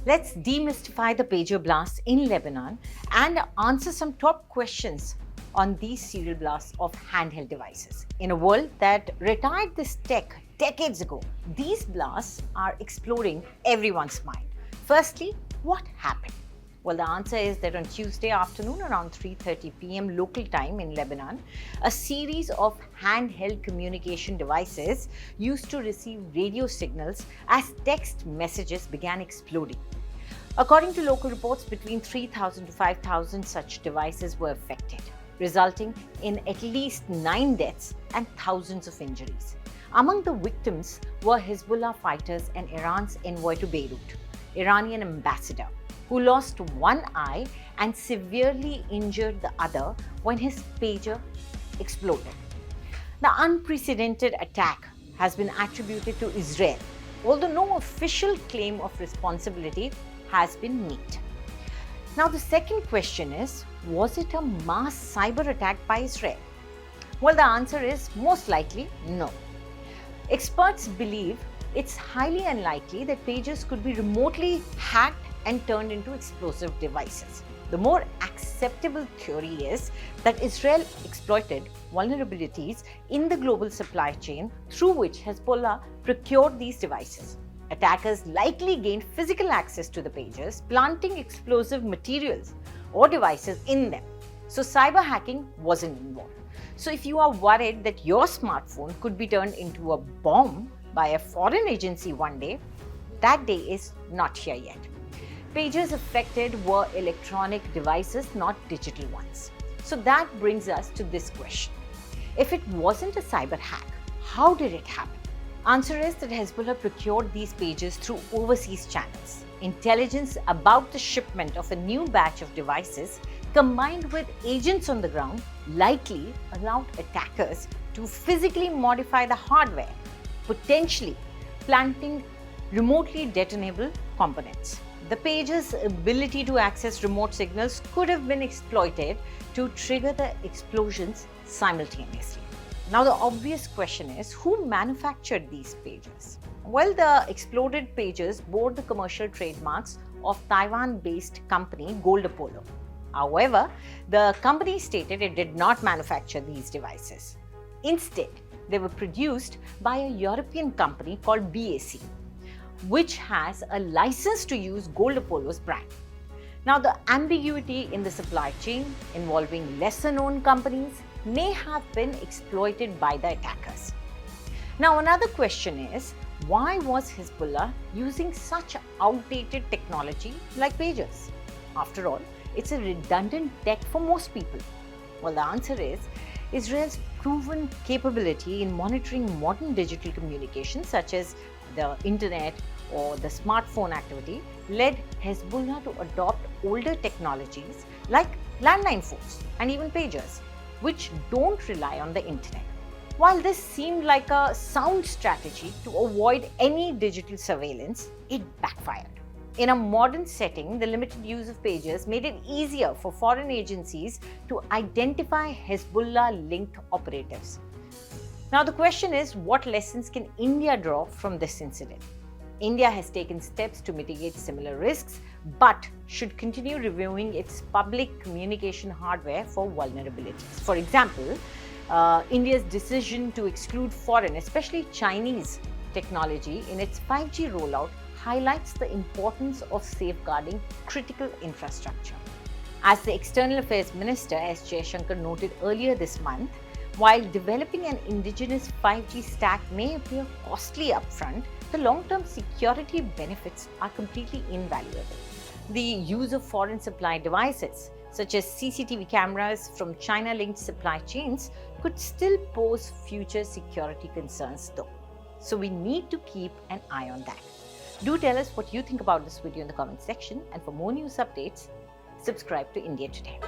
Let's demystify the pager blasts in Lebanon and answer some top questions on these serial blasts of handheld devices. In a world that retired this tech decades ago, these blasts are exploding everyone's mind. Firstly, what happened? Well, the answer is that on Tuesday afternoon around 3:30 p.m. local time in Lebanon, a series of handheld communication devices used to receive radio signals as text messages began exploding. According to local reports, between 3,000 to 5,000 such devices were affected, resulting in at least 9 deaths and thousands of injuries. Among the victims were Hezbollah fighters and Iran's envoy to Beirut, Iranian ambassador, who lost one eye and severely injured the other when his pager exploded. The unprecedented attack has been attributed to Israel, although no official claim of responsibility has been made. Now, the second question is, was it a mass cyber attack by Israel? Well, the answer is most likely no. Experts believe it's highly unlikely that pagers could be remotely hacked and turned into explosive devices. The more acceptable theory is that Israel exploited vulnerabilities in the global supply chain through which Hezbollah procured these devices. Attackers likely gained physical access to the pagers, planting explosive materials or devices in them. So cyber hacking wasn't involved. So if you are worried that your smartphone could be turned into a bomb by a foreign agency one day, that day is not here yet. Pagers affected were electronic devices, not digital ones. So that brings us to this question. If it wasn't a cyber hack, how did it happen? Answer is that Hezbollah procured these pagers through overseas channels. Intelligence about the shipment of a new batch of devices combined with agents on the ground likely allowed attackers to physically modify the hardware, potentially planting remotely detonable components. The pager's ability to access remote signals could have been exploited to trigger the explosions simultaneously. Now, the obvious question is, who manufactured these pagers? Well, the exploded pagers bore the commercial trademarks of Taiwan-based company Gold Apollo. However, the company stated it did not manufacture these devices. Instead, they were produced by a European company called BAC, which has a license to use Gold Apollo's brand. Now, the ambiguity in the supply chain involving lesser-known companies may have been exploited by the attackers. Now, another question is, why was Hezbollah using such outdated technology like pagers? After all, it's a redundant tech for most people. Well, the answer is, Israel's proven capability in monitoring modern digital communications such as the internet or the smartphone activity led Hezbollah to adopt older technologies like landline phones and even pagers, which don't rely on the internet. While this seemed like a sound strategy to avoid any digital surveillance, it backfired. In a modern setting, the limited use of pagers made it easier for foreign agencies to identify Hezbollah-linked operatives. Now, the question is, what lessons can India draw from this incident? India has taken steps to mitigate similar risks, but should continue reviewing its public communication hardware for vulnerabilities. For example, India's decision to exclude foreign, especially Chinese, technology in its 5G rollout highlights the importance of safeguarding critical infrastructure. As the External Affairs Minister S. Jaishankar noted earlier this month, while developing an indigenous 5G stack may appear costly upfront, the long-term security benefits are completely invaluable. The use of foreign supplied devices, such as CCTV cameras from China-linked supply chains, could still pose future security concerns though. So we need to keep an eye on that. Do tell us what you think about this video in the comment section, and for more news updates, subscribe to India Today.